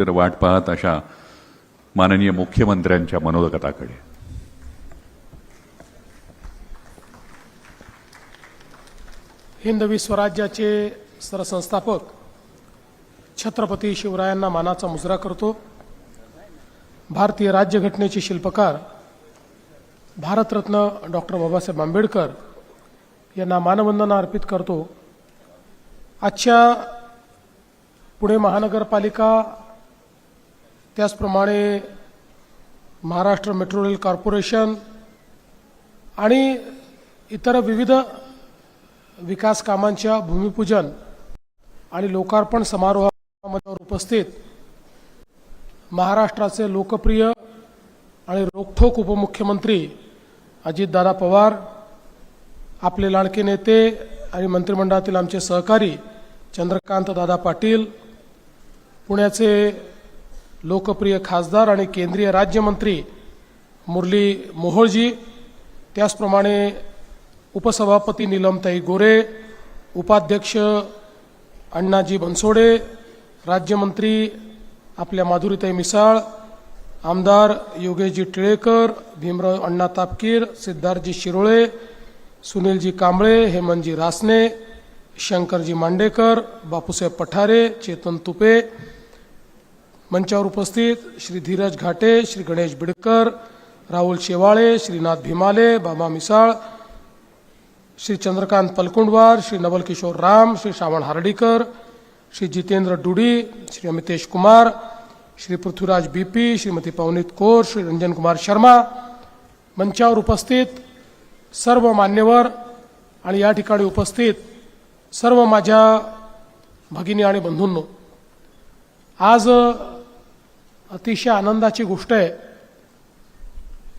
वाट पाहत अशा माननीय मुख्यमंत्र्यांच्या मनोगताकडे. हिंदवी स्वराज्याचे सरसंस्थापक छत्रपती शिवरायांना मानाचा मुजरा करतो. भारतीय राज्यघटनेचे शिल्पकार भारतरत्न डॉक्टर बाबासाहेब आंबेडकर यांना मानवंदना अर्पित करतो. आजच्या पुणे महानगरपालिका त्याचप्रमाणे महाराष्ट्र मेट्रो रेल कॉर्पोरेशन आणि इतर विविध विकास कामांच्या भूमिपूजन आणि लोकार्पण समारोहामध्ये उपस्थित महाराष्ट्राचे लोकप्रिय आणि रोखठोक उपमुख्यमंत्री अजितदादा पवार, आपले लाडके नेते आणि मंत्रिमंडळातील आमचे सहकारी चंद्रकांत दादा पाटील, पुण्याचे लोकप्रिय खासदार आणि केंद्रीय राज्यमंत्री मुरली मोहोळजी, त्याचप्रमाणे उपसभापती नीलमताई गोरे, उपाध्यक्ष अण्णाजी बनसोडे, राज्यमंत्री आपल्या माधुरीताई मिसाळ, आमदार योगेशजी टिळेकर, भीमराव अण्णा तापकीर, सिद्धार्थजी शिरोळे, सुनीलजी कांबळे, हेमंतजी रासने, शंकरजी मांडेकर, बापूसाहेब पठारे, चेतन तुपे, मंचावर उपस्थित श्री धीरज घाटे, श्री गणेश बिडकर, राहुल शेवाळे, श्रीनाथ भीमाले, बाबा मिसाळ, श्री चंद्रकांत पलकुंडवार, श्री नवल किशोर राम, श्री श्रावण हार्डीकर, श्री जितेंद्र डुडी, श्री अमितेश कुमार, श्री पृथ्वीराज बीपी, श्रीमती पवनीत कौर, श्री रंजन कुमार शर्मा, मंचावर उपस्थित सर्व मान्यवर आणि या ठिकाणी उपस्थित सर्व माझ्या भगिनी आणि बंधूंनो, आज अतिशय आनंदाची गोष्ट आहे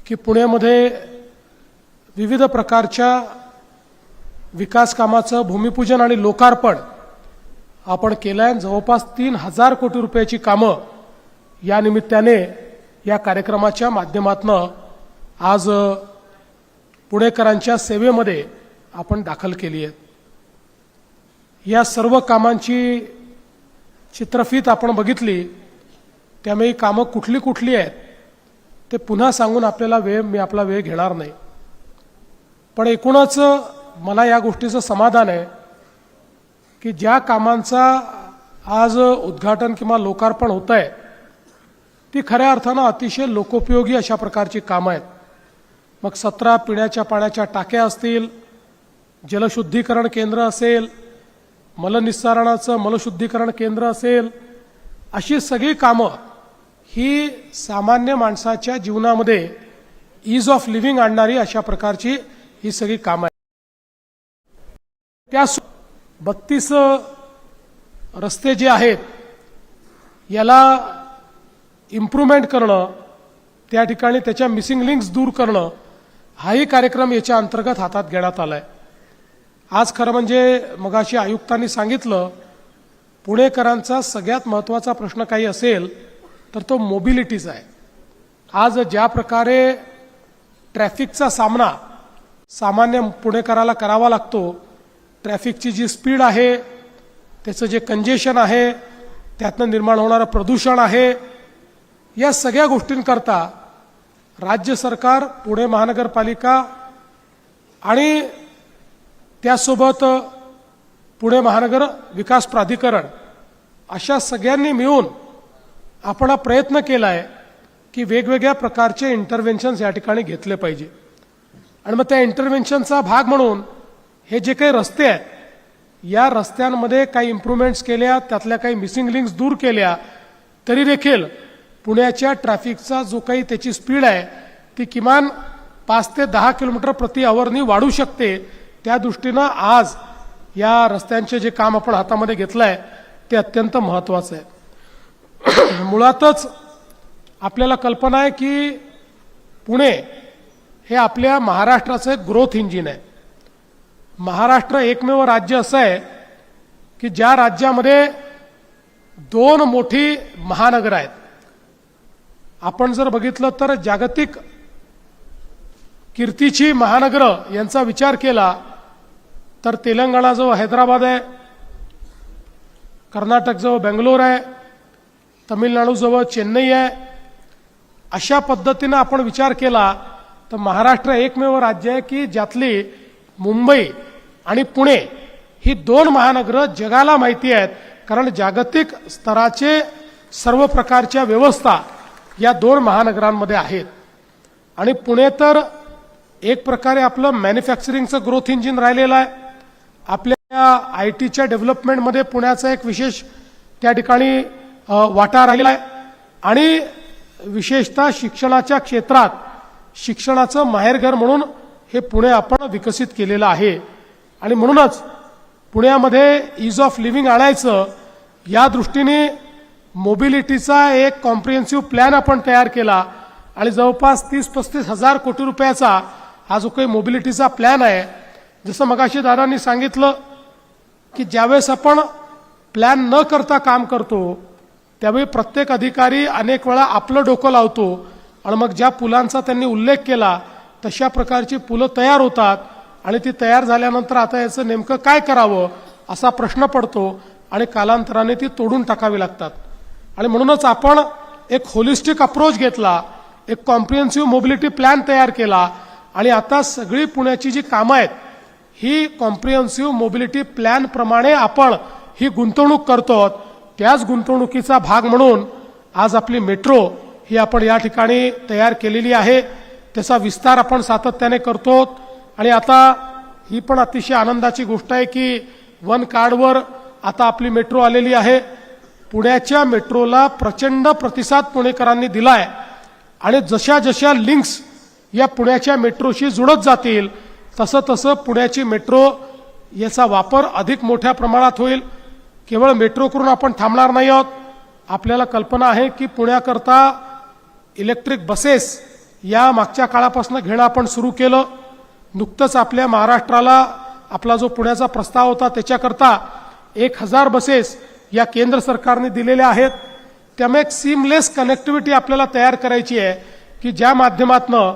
की पुण्यामध्ये विविध प्रकारच्या विकास कामाचं भूमिपूजन आणि लोकार्पण आपण केलं आहे. जवळपास 3000 कोटी रुपयाची कामं या निमित्ताने या कार्यक्रमाच्या माध्यमातून आज पुणेकरांच्या सेवेमध्ये आपण दाखल केली आहे. या सर्व कामांची चित्रफीत आपण बघितली, त्यामुळे कामं कुठली कुठली आहेत ते पुन्हा सांगून मी आपला वेळ घेणार नाही. पण एकूणच मला या गोष्टीचं समाधान आहे की ज्या कामांचा आज उद्घाटन किंवा लोकार्पण होत आहे ती खऱ्या अर्थानं अतिशय लोकोपयोगी अशा प्रकारची कामं आहेत. मग 17 पिण्याच्या पाण्याच्या टाक्या असतील, जलशुद्धीकरण केंद्र असेल, मलनिस्सारणाचं मलशुद्धीकरण केंद्र असेल, अशी सगळी कामं ही सामान्य माणसाच्या जीवनामध्ये ईज ऑफ लिव्हिंग आणणारी अशा प्रकारची ही सगळी कामं आहेत. त्या 32 रस्ते जे आहेत याला इम्प्रूव्हमेंट करणं, त्या ठिकाणी त्याच्या मिसिंग लिंक्स दूर करणं हाही कार्यक्रम याच्या अंतर्गत हातात घेण्यात आला आहे. आज खरं म्हणजे मगाशी आयुक्तांनी सांगितलं, पुणेकरांचा सगळ्यात महत्त्वाचा प्रश्न काही असेल तर तो मोबिलिटीचा आहे. आज ज्या प्रकारे ट्रॅफिकचा सामना सामान्य पुणेकराला करावा लागतो, ट्रॅफिकची जी स्पीड आहे, त्याचं जे कंजेशन आहे, त्यातनं निर्माण होणारं प्रदूषण आहे, या सगळ्या गोष्टींकरता राज्य सरकार, पुणे महानगरपालिका आणि त्यासोबत पुणे महानगर विकास प्राधिकरण अशा सगळ्यांनी मिळून आपण हा प्रयत्न केला आहे की वेगवेगळ्या प्रकारचे इंटरव्हेन्शन्स या ठिकाणी घेतले पाहिजे. आणि मग त्या इंटरव्हेन्शनचा भाग म्हणून हे जे काही रस्ते आहेत, या रस्त्यांमध्ये काही इम्प्रूव्हमेंट्स केल्या, त्यातल्या काही मिसिंग लिंक्स दूर केल्या, तरी देखील पुण्याच्या ट्रॅफिकचा जो काही त्याची स्पीड आहे ती किमान 5 ते 10 किलोमीटर प्रति आवरनी वाढू शकते. त्या दृष्टीनं आज या रस्त्यांचे जे काम आपण हातामध्ये घेतलं आहे ते अत्यंत महत्त्वाचं आहे. मुळातच आपल्याला कल्पना आहे की पुणे हे आपल्या महाराष्ट्राचं एक ग्रोथ इंजिन आहे. महाराष्ट्र एकमेव राज्य असं आहे की ज्या राज्यामध्ये 2 मोठी महानगर आहेत. आपण जर बघितलं तर जागतिक कीर्तीची महानगरं यांचा विचार केला तर तेलंगणाजवळ हैदराबाद आहे, कर्नाटकजवळ बेंगलोर आहे, तमिळनाडूजवळ चेन्नई आहे. अशा पद्धतीनं आपण विचार केला तर महाराष्ट्र एकमेव राज्य आहे की ज्यातली मुंबई आणि पुणे ही दोन महानगरं जगाला माहिती आहेत, कारण जागतिक स्तराचे सर्व प्रकारच्या व्यवस्था या दोन महानगरांमध्ये आहेत. आणि पुणे तर एक प्रकारे आपलं मॅन्युफॅक्चरिंगचं ग्रोथ इंजिन राहिलेलं आहे. आपल्या IT च्या डेव्हलपमेंटमध्ये पुण्याचा एक विशेष त्या ठिकाणी वाटा राहिलेला आहे. आणि विशेषतः शिक्षणाच्या क्षेत्रात शिक्षणाचं माहेरघर म्हणून हे पुणे आपण विकसित केलेलं आहे. आणि म्हणूनच पुण्यामध्ये ईज ऑफ लिव्हिंग आणायचं या दृष्टीने मोबिलिटीचा एक कॉम्प्रिहेन्सिव्ह प्लॅन आपण तयार केला आणि जवळपास 30-35 हजार कोटी रुपयाचा हा जो काही मोबिलिटीचा प्लॅन आहे. जसं मगाशी दादांनी सांगितलं की ज्यावेळेस आपण प्लॅन न करता काम करतो त्यावेळी प्रत्येक अधिकारी अनेक वेळा आपलं डोकं लावतो आणि मग ज्या पुलांचा त्यांनी उल्लेख केला तशा प्रकारची पुलं तयार होतात आणि ती तयार झाल्यानंतर आता याचं नेमकं काय करावं असा प्रश्न पडतो आणि कालांतराने ती तोडून टाकावी लागतात. आणि म्हणूनच आपण एक होलिस्टिक अप्रोच घेतला, एक कॉम्प्रिहेन्सिव्ह मोबिलिटी प्लॅन तयार केला आणि आता सगळी पुण्याची जी कामं आहेत ही कॉम्प्रिहेन्सिव्ह मोबिलिटी प्लॅन प्रमाणे आपण ही गुंतवणूक करतो. त्याच गुंतवणुकीचा भाग म्हणून आज आपली मेट्रो ही आपण या ठिकाणी तयार केलेली आहे. त्याचा विस्तार आपण सातत्याने करतो आणि आता ही पण अतिशय आनंदाची गोष्ट आहे की वन कार्डवर आता आपली मेट्रो आलेली आहे. पुण्याच्या मेट्रोला प्रचंड प्रतिसाद पुणेकरांनी दिलाय आणि जशा जशा लिंक्स या पुण्याच्या मेट्रोशी जुळत जातील तसं तसं पुण्याची मेट्रो याचा वापर अधिक मोठ्या प्रमाणात होईल. केवळ मेट्रो करून आपण थांबणार नाही आहोत. आपल्याला कल्पना आहे की पुण्याकरता इलेक्ट्रिक बसेस या मागच्या काळापासून घेणं आपण सुरू केलं. नुकतंच आपल्या महाराष्ट्राला आपला जो पुण्याचा प्रस्ताव होता त्याच्याकरता 1000 बसेस या केंद्र सरकारने दिलेल्या आहेत. त्यामुळे एक सीमलेस कनेक्टिव्हिटी आपल्याला तयार करायची आहे की ज्या माध्यमातनं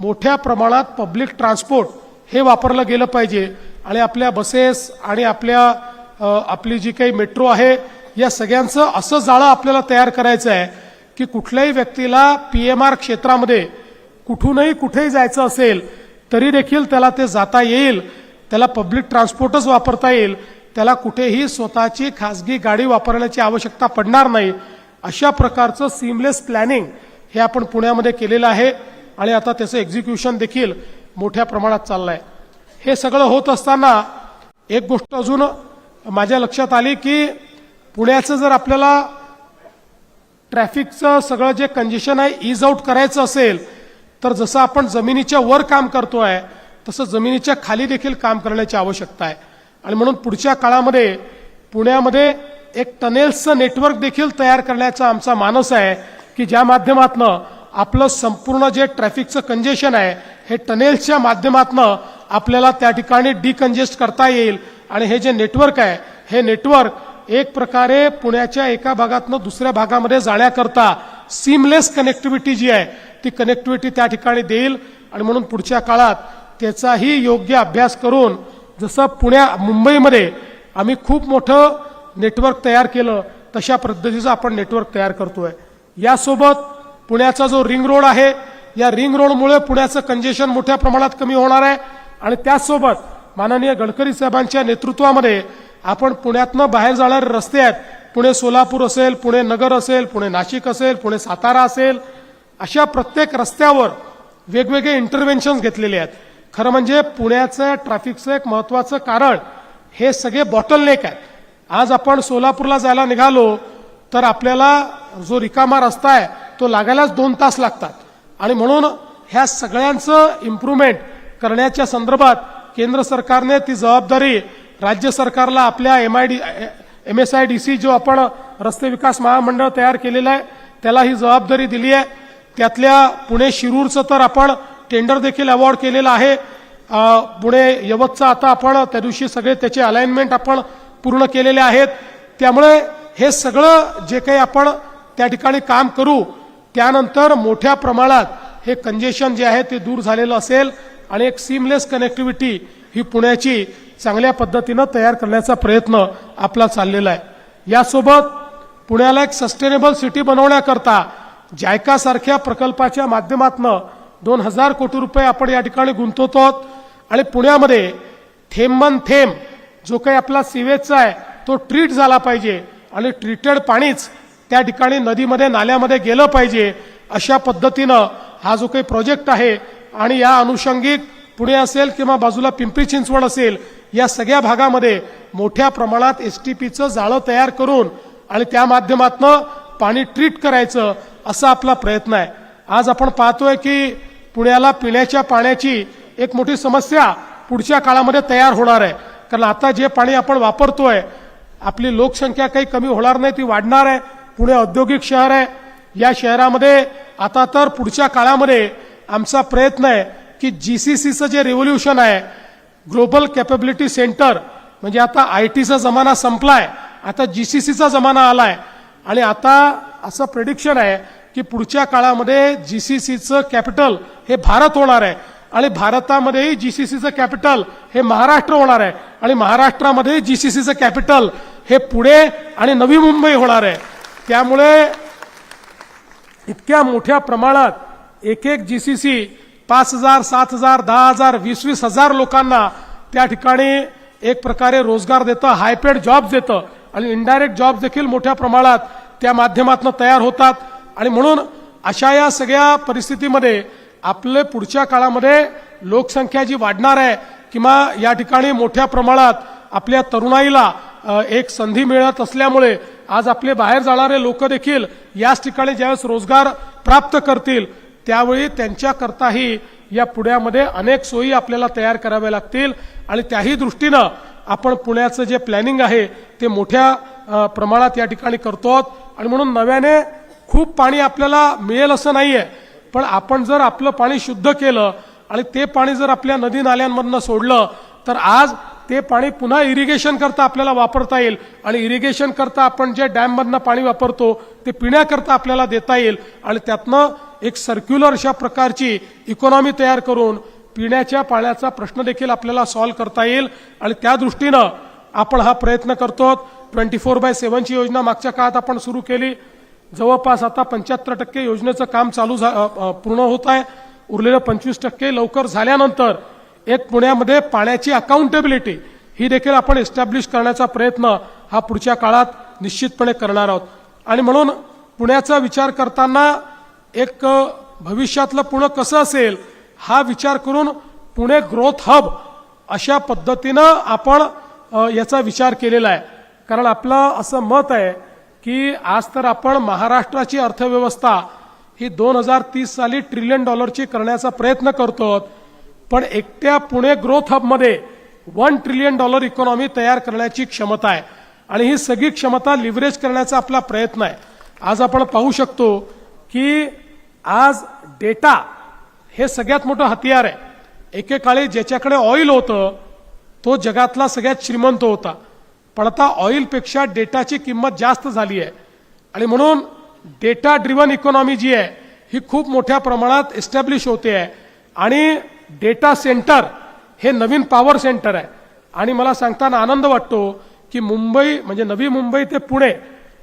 मोठ्या प्रमाणात पब्लिक ट्रान्सपोर्ट हे वापरलं गेलं पाहिजे आणि आपल्या बसेस आणि आपली जी काही मेट्रो आहे या सगळ्यांचं असं जाळं आपल्याला तयार करायचं आहे की कुठल्याही व्यक्तीला PMR क्षेत्रामध्ये कुठूनही कुठेही जायचं असेल तरी देखील त्याला ते जाता येईल, त्याला पब्लिक ट्रान्सपोर्टच वापरता येईल, त्याला कुठेही स्वतःची खासगी गाडी वापरण्याची आवश्यकता पडणार नाही. अशा प्रकारचं सीमलेस प्लॅनिंग हे आपण पुण्यामध्ये केलेलं आहे आणि आता त्याचं एक्झिक्युशन देखील मोठ्या प्रमाणात चाललं आहे. हे सगळं होत असताना एक गोष्ट अजून माझ्या लक्षात आली की पुण्याचं जर आपल्याला ट्रॅफिकचं सगळं जे कंजेशन आहे ईज आउट करायचं असेल तर जसं आपण जमिनीच्या वर काम करतोय तसं जमिनीच्या खाली देखील काम करण्याची आवश्यकता आहे. आणि म्हणून पुढच्या काळामध्ये पुण्यामध्ये एक टनेल्सचं नेटवर्क देखील तयार करण्याचा आमचा मानस आहे की ज्या माध्यमातनं आपलं संपूर्ण जे ट्रॅफिकचं कंजेशन आहे हे टनेल्सच्या माध्यमातनं आपल्याला त्या ठिकाणी डिकंजेस्ट करता येईल. आणि हे जे नेटवर्क आहे हे नेटवर्क एक प्रकारे पुण्याच्या एका भागातनं दुसऱ्या भागामध्ये जाण्याकरता सीमलेस कनेक्टिव्हिटी जी आहे ती कनेक्टिव्हिटी त्या ठिकाणी देईल. आणि म्हणून पुढच्या काळात त्याचाही योग्य अभ्यास करून जसं मुंबईमध्ये आम्ही खूप मोठं नेटवर्क तयार केलं तशा पद्धतीचं आपण नेटवर्क तयार करतोय. यासोबत पुण्याचा जो रिंग रोड आहे या रिंग रोडमुळे पुण्याचं कंजेशन मोठ्या प्रमाणात कमी होणार आहे. आणि त्याचसोबत माननीय गडकरी साहेबांच्या नेतृत्वामध्ये आपण पुण्यातनं बाहेर जाणारे रस्ते आहेत, पुणे सोलापूर असेल, पुणे नगर असेल, पुणे नाशिक असेल, पुणे सातारा असेल, अशा प्रत्येक रस्त्यावर वेगवेगळे इंटरव्हेन्शन्स घेतलेले आहेत. खरं म्हणजे पुण्याचं ट्रॅफिकचं एक महत्त्वाचं कारण हे सगळे बॉटलनेक आहेत. आज आपण सोलापूरला जायला निघालो तर आपल्याला जो रिकामा रस्ता आहे तो लागायलाच 2 तास लागतात. आणि म्हणून ह्या सगळ्यांचं इम्प्रूव्हमेंट करण्याच्या संदर्भात केंद्र सरकारने ती जबाबदारी राज्य सरकारला आपल्या MSIDC जो आपण रस्ते विकास महामंडळ तयार केलेलं आहे त्याला ही जबाबदारी दिली आहे. त्यातल्या पुणे शिरूरचं तर आपण टेंडर देखील अवॉर्ड केलेलं आहे. पुणे यवतचं आता आपण त्या दिवशी सगळे त्याचे अलाइनमेंट आपण पूर्ण केलेले आहेत. त्यामुळे हे सगळं जे काही आपण त्या ठिकाणी काम करू त्यानंतर मोठ्या प्रमाणात हे कंजेशन जे आहे ते दूर झालेलं असेल आणि एक सीमलेस कनेक्टिव्हिटी ही पुण्याची चांगल्या पद्धतीनं तयार करण्याचा प्रयत्न आपला चाललेला आहे. यासोबत पुण्याला एक सस्टेनेबल सिटी बनवण्याकरता जायका सारख्या प्रकल्पाच्या माध्यमातून 2000 कोटी रुपये आपण या ठिकाणी गुंतवतो आहोत आणि पुण्यामध्ये थेंबन थेंब जो काही आपला सिवेजचा आहे तो ट्रीट झाला पाहिजे आणि ट्रीटेड पाणीच त्या ठिकाणी नदीमध्ये नाल्यामध्ये गेलं पाहिजे अशा पद्धतीनं हा जो काही प्रोजेक्ट आहे आणि या अनुषंगिक पुणे असेल किंवा बाजूला पिंपरी चिंचवड असेल या सगळ्या भागामध्ये मोठ्या प्रमाणात एसटीपीचं जाळं तयार करून आणि त्या माध्यमातून पाणी ट्रीट करायचं असा आपला प्रयत्न आहे. आज आपण पाहतोय की पुण्याला पिण्याच्या पाण्याची एक मोठी समस्या पुढच्या काळामध्ये तयार होणार आहे. कारण आता जे पाणी आपण वापरतोय आपली लोकसंख्या काही कमी होणार नाही, ती वाढणार आहे. पुणे औद्योगिक शहर आहे. या शहरामध्ये आता तर पुढच्या काळामध्ये आमचा प्रयत्न आहे की जीसीसीचं जे रिव्होल्युशन आहे ग्लोबल कॅपेबिलिटी सेंटर म्हणजे आता आयटीचा जमाना संपलाय, आता जीसीसीचा जमाना आलाय आणि आता असं प्रेडिक्शन आहे की पुढच्या काळामध्ये जीसीसीचं कॅपिटल हे भारत होणार आहे आणि भारतामध्येही जीसीसीचं कॅपिटल हे महाराष्ट्र होणार आहे आणि महाराष्ट्रामध्ये जीसीसीचं कॅपिटल हे पुणे आणि नवी मुंबई होणार आहे. त्यामुळे इतक्या मोठ्या प्रमाणात एक एक जीसीसी 5000, 7000, 10000, 20,000 लोकांना त्या ठिकाणी एक प्रकारे रोजगार देतं, हायपेड जॉब्स देतं आणि इनडायरेक्ट जॉब्स देखील मोठ्या प्रमाणात त्या माध्यमातून तयार होतात. आणि म्हणून अशा या सगळ्या परिस्थितीमध्ये आपले पुढच्या काळामध्ये लोकसंख्या जी वाढणार आहे किंवा या ठिकाणी मोठ्या प्रमाणात आपल्या तरुणाईला एक संधी मिळत असल्यामुळे आज आपले बाहेर जाणारे लोक देखील याच ठिकाणी ज्यावेळेस रोजगार प्राप्त करतील त्यावेळी त्यांच्याकरताही या पुण्यामध्ये अनेक सोयी आपल्याला तयार कराव्या लागतील आणि त्याही दृष्टीनं आपण पुण्याचं जे प्लॅनिंग आहे ते मोठ्या प्रमाणात या ठिकाणी करतो आहोत. आणि म्हणून नव्याने खूप पाणी आपल्याला मिळेल असं नाहीये, पण आपण जर आपलं पाणी शुद्ध केलं आणि ते पाणी जर आपल्या नदी नाल्यांमधनं सोडलं तर आज ते पाणी पुन्हा इरिगेशन करता आपल्याला वापरता येईल आणि इरिगेशन करता आपण जे डॅममधनं पाणी वापरतो ते पिण्याकरता आपल्याला देता येईल आणि त्यातनं एक सर्क्युलर अशा प्रकारची इकॉनॉमी तयार करून पिण्याच्या पाण्याचा प्रश्न देखील आपल्याला सॉल्व्ह करता येईल आणि त्या दृष्टीनं आपण हा प्रयत्न करतो. 24/7 ची योजना मागच्या काळात आपण सुरू केली. जवळपास आता 75% योजनेचं काम पूर्ण होत आहे. उरलेलं 25% लवकर झाल्यानंतर एक पुण्यामध्ये पाण्याची अकाउंटेबिलिटी ही देखील आपण एस्टॅब्लिश करण्याचा प्रयत्न हा पुढच्या काळात निश्चितपणे करणार आहोत. आणि म्हणून पुण्याचा विचार करताना एक भविष्यातलं पुणे कसं असेल हा विचार करून पुणे ग्रोथ हब अशा पद्धतीनं आपण याचा विचार केलेला आहे. कारण आपलं असं मत आहे की आज तर आपण महाराष्ट्राची अर्थव्यवस्था ही 2030 साली $1 ट्रिलियन करण्याचा प्रयत्न करतो, पण एकट्या पुणे ग्रोथ हबमध्ये $1 ट्रिलियन इकॉनॉमी तयार करण्याची क्षमता आहे आणि ही सगळी क्षमता लिव्हरेज करण्याचा आपला प्रयत्न आहे. आज आपण पाहू शकतो की आज डेटा हे सगळ्यात मोठं हतियार आहे. एकेकाळी ज्याच्याकडे ऑइल होतं तो जगातला सगळ्यात श्रीमंत होता, पण आता ऑइलपेक्षा डेटाची किंमत जास्त झाली आहे आणि म्हणून डेटा ड्रिव्हन इकॉनॉमी जी आहे ही खूप मोठ्या प्रमाणात एस्टॅब्लिश होते आहे आणि डेटा सेंटर हे नवीन पॉवर सेंटर आहे. आणि मला सांगताना आनंद वाटतो की मुंबई म्हणजे नवी मुंबई ते पुणे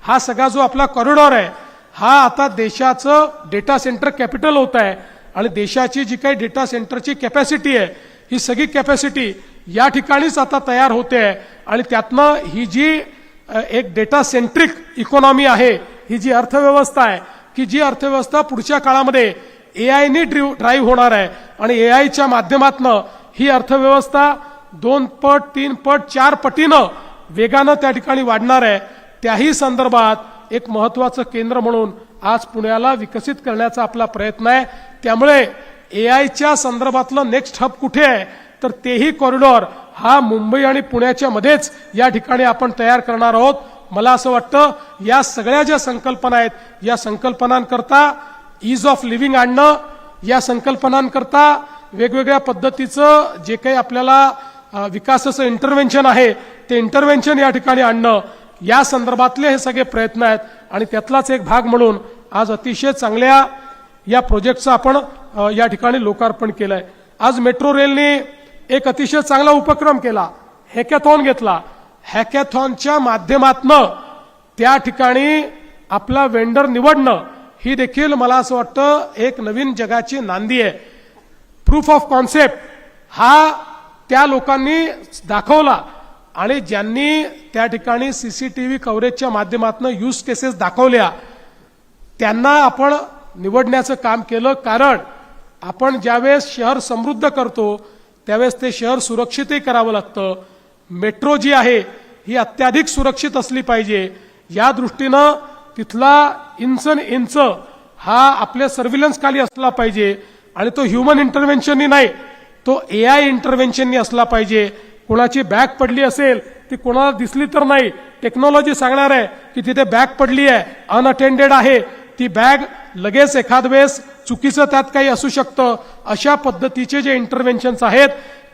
हा सगळा जो आपला कॉरिडॉर आहे हा आता देशाचं डेटा सेंटर कॅपिटल होत आहे आणि देशाची जी काही डेटा सेंटरची कॅपॅसिटी आहे ही सगळी कॅपॅसिटी या ठिकाणीच आता तयार होते आहे आणि त्यातनं ही जी एक डेटा सेंट्रिक इकॉनॉमी आहे ही जी अर्थव्यवस्था आहे की जी अर्थव्यवस्था पुढच्या काळामध्ये एआयनी ड्राईव्ह होणार आहे आणि एआयच्या माध्यमातनं ही अर्थव्यवस्था 2 पट 3 पट 4 पटीनं वेगानं त्या ठिकाणी वाढणार आहे. त्याही संदर्भात एक महत्त्वाचं केंद्र म्हणून आज पुण्याला विकसित करण्याचा आपला प्रयत्न आहे. त्यामुळे एआयच्या संदर्भातलं नेक्स्ट हब कुठे आहे तर तेही कॉरिडॉर हा मुंबई आणि पुण्याच्या मध्येच या ठिकाणी आपण तयार करणार आहोत. मला असं वाटतं या सगळ्या ज्या संकल्पना आहेत या संकल्पनांकरता ईज ऑफ लिव्हिंग आणणं, या संकल्पनांकरता वेगवेगळ्या पद्धतीचं जे काही आपल्याला विकासाचं इंटरव्हेन्शन आहे ते इंटरव्हेन्शन या ठिकाणी आणणं, या संदर्भातले हे सगळे प्रयत्न आहेत आणि त्यातलाच एक भाग म्हणून आज अतिशय चांगल्या या प्रोजेक्टचं आपण या ठिकाणी लोकार्पण केलंय. आज मेट्रो रेलने एक अतिशय चांगला उपक्रम केला, हॅकॅथॉन घेतला. हॅकॅथॉनच्या माध्यमातनं त्या ठिकाणी आपला वेंडर निवडणं ही देखील मला असं वाटतं एक नवीन जगाची नांदी आहे. प्रूफ ऑफ कॉन्सेप्ट हा त्या लोकांनी दाखवला आणि ज्यांनी त्या ठिकाणी सीसीटीव्ही कव्हरेजच्या माध्यमातून यूज केसेस दाखवल्या त्यांना आपण निवडण्याचं काम केलं. कारण आपण ज्यावेळेस शहर समृद्ध करतो त्यावेळेस ते शहर सुरक्षितही करावं लागतं. मेट्रो जी आहे ही अत्याधिक सुरक्षित असली पाहिजे. या दृष्टीनं तिथला इंच हा आपल्या सर्व्हिलन्स खाली असला पाहिजे आणि तो ह्युमन इंटरव्हेन्शननी नाही, तो AI इंटरव्हेन्शननी असला पाहिजे. कोणाची बॅग पडली असेल ती कोणाला दिसली तर नाही, टेक्नॉलॉजी सांगणार आहे की तिथे बॅग पडली आहे, अनअटेंडेड आहे, ती बॅग लगेच एखाद वेळेस चुकीचं त्यात काही असू शकतं. अशा पद्धतीचे जे इंटरव्हेन्शन्स आहेत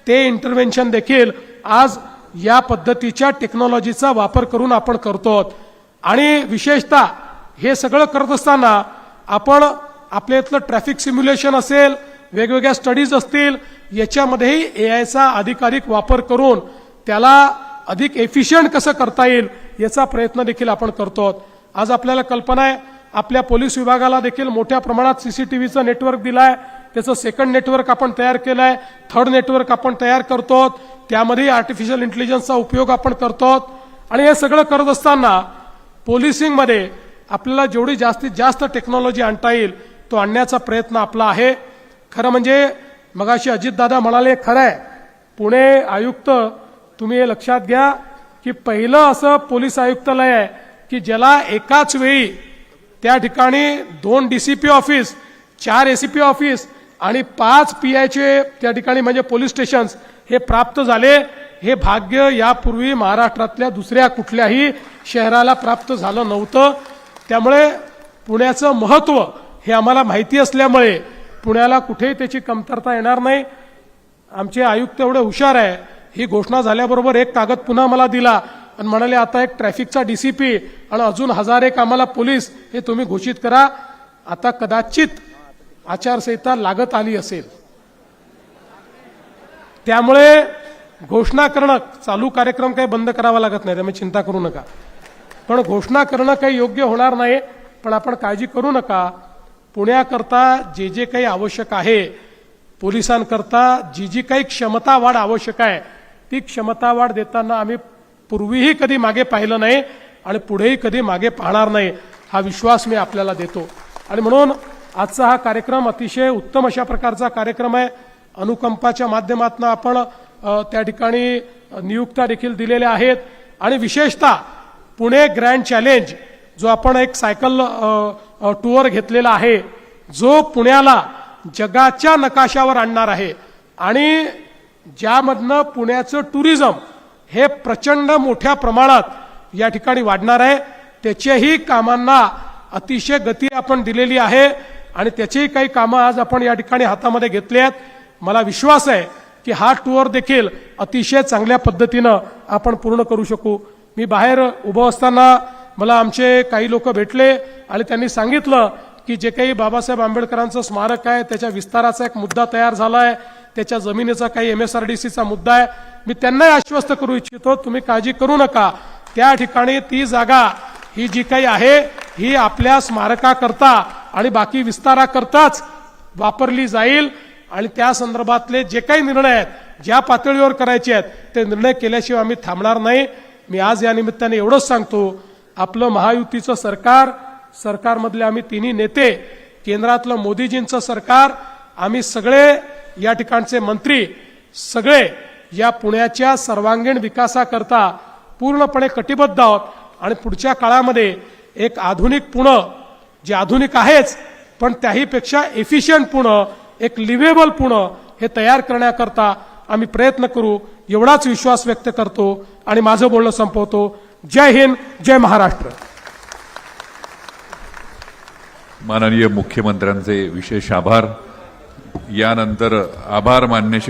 ते इंटरव्हेन्शन देखील आज या पद्धतीच्या टेक्नॉलॉजीचा वापर करून आपण करतो. आणि विशेषतः हे सगळं करत असताना आपण आपल्या इथलं ट्रॅफिक सिम्युलेशन असेल, वेगवेगळ्या स्टडीज असतील, याच्यामध्येही AIचा अधिकाधिक वापर करून त्याला अधिक एफिशियंट कसं करता येईल याचा प्रयत्न देखील आपण करतो. आज आपल्याला कल्पना आहे आपल्या पोलीस विभागाला देखील मोठ्या प्रमाणात सीसीटीव्हीचं नेटवर्क दिलाय. त्याचं सेकंड नेटवर्क आपण तयार केलंय, थर्ड नेटवर्क आपण तयार करतो, त्यामध्ये आर्टिफिशियल इंटेलिजन्सचा उपयोग आपण करतो. आणि हे सगळं करत असताना पोलिसिंगमध्ये आपल्याला जेवढी जास्तीत जास्त टेक्नॉलॉजी आणता येईल तो आणण्याचा प्रयत्न आपला आहे. खरं म्हणजे मगाशी अजितदादा म्हणाले, खरं आहे पुणे आयुक्त, तुम्ही हे लक्षात घ्या की पहिलं असं पोलीस आयुक्तालय आहे की ज्याला एकाच वेळी त्या ठिकाणी 2 DCP ऑफिस, 4 ACP ऑफिस आणि 5 PIचे त्या ठिकाणी म्हणजे पोलीस स्टेशन्स हे प्राप्त झाले. हे भाग्य यापूर्वी महाराष्ट्रातल्या दुसऱ्या कुठल्याही शहराला प्राप्त झालं नव्हतं. त्यामुळे पुण्याचं महत्त्व हे आम्हाला माहिती असल्यामुळे पुण्याला कुठेही त्याची कमतरता येणार नाही. आमचे आयुक्त एवढे हुशार आहे, ही घोषणा झाल्याबरोबर एक कागद पुन्हा मला दिला आणि म्हणाले आता एक ट्रॅफिकचा DCP आणि अजून 1001 आम्हाला पोलीस हे तुम्ही घोषित करा. आता कदाचित आचारसंहिता लागत आली असेल, त्यामुळे घोषणा करणं, चालू कार्यक्रम काही बंद करावा लागत नाही, त्यामुळे चिंता करू नका. पण घोषणा करणं काही योग्य होणार नाही. पण आपण काळजी करू नका. पुण्याकरता जे जे काही आवश्यक आहे, पोलिसांकरता जी जी काही क्षमता वाढ आवश्यक आहे ती क्षमता वाढ देताना आम्ही पूर्वीही कधी मागे पाहिलं नाही आणि पुढेही कधी मागे पाहणार नाही, हा विश्वास मी आपल्याला देतो. आणि म्हणून आजचा हा कार्यक्रम अतिशय उत्तम अशा प्रकारचा कार्यक्रम आहे. अनुकंपाच्या माध्यमातून आपण त्या ठिकाणी नियुक्त्या देखील दिलेल्या आहेत. आणि विशेषतः पुणे ग्रँड चॅलेंज जो आपण एक सायकल टूर घेतलेला आहे, जो पुण्याला जगाच्या नकाशावर आणणार आहे आणि ज्यामधनं पुण्याचं टुरिझम हे प्रचंड मोठ्या प्रमाणात या ठिकाणी वाढणार आहे. त्याच्याही कामांना अतिशय गती आपण दिलेली आहे आणि त्याचीही काही कामं आज आपण या ठिकाणी हातामध्ये घेतली आहेत. मला विश्वास आहे की हा टूर देखील अतिशय चांगल्या पद्धतीनं आपण पूर्ण करू शकू. मी बाहेर उभं असताना मला आमचे काही लोक भेटले आणि त्यांनी सांगितलं की जे काही बाबासाहेब आंबेडकरांचं स्मारक आहे त्याच्या विस्ताराचा एक मुद्दा तयार झाला आहे, त्याच्या जमिनीचा काही MSRDCचा मुद्दा आहे. मी त्यांनाही आश्वस्त करू इच्छितो, तुम्ही काळजी करू नका. त्या ठिकाणी ती जागा ही जी काही आहे ही आपल्या स्मारकाकरता आणि बाकी विस्ताराकरताच वापरली जाईल. आणि त्या संदर्भातले जे काही निर्णय आहेत, ज्या पातळीवर करायचे आहेत ते निर्णय केल्याशिवाय आम्ही थांबणार नाही. मी आज या निमित्ताने एवढंच सांगतो, आपलं महायुतीचं सरकार, सरकारमधले आम्ही तिन्ही नेते, केंद्रातलं मोदीजींचं सरकार, आम्ही सगळे या ठिकाणचे मंत्री सगळे या पुण्याच्या सर्वांगीण विकासाकरता पूर्णपणे कटिबद्ध आहोत. आणि पुढच्या काळामध्ये एक आधुनिक पुणे, जे आधुनिक आहेच पण त्याहीपेक्षा एफिशियंट पुणे, एक लिव्हेबल पुणे हे तयार करण्याकरता आम्ही प्रयत्न करू, एवढाच विश्वास व्यक्त करतो आणि माझं बोलणं संपवतो. जय हिंद, जय महाराष्ट्र. माननीय मुख्यमंत्र्यांचे विशेष आभार. यानंतर आभार मानण्याची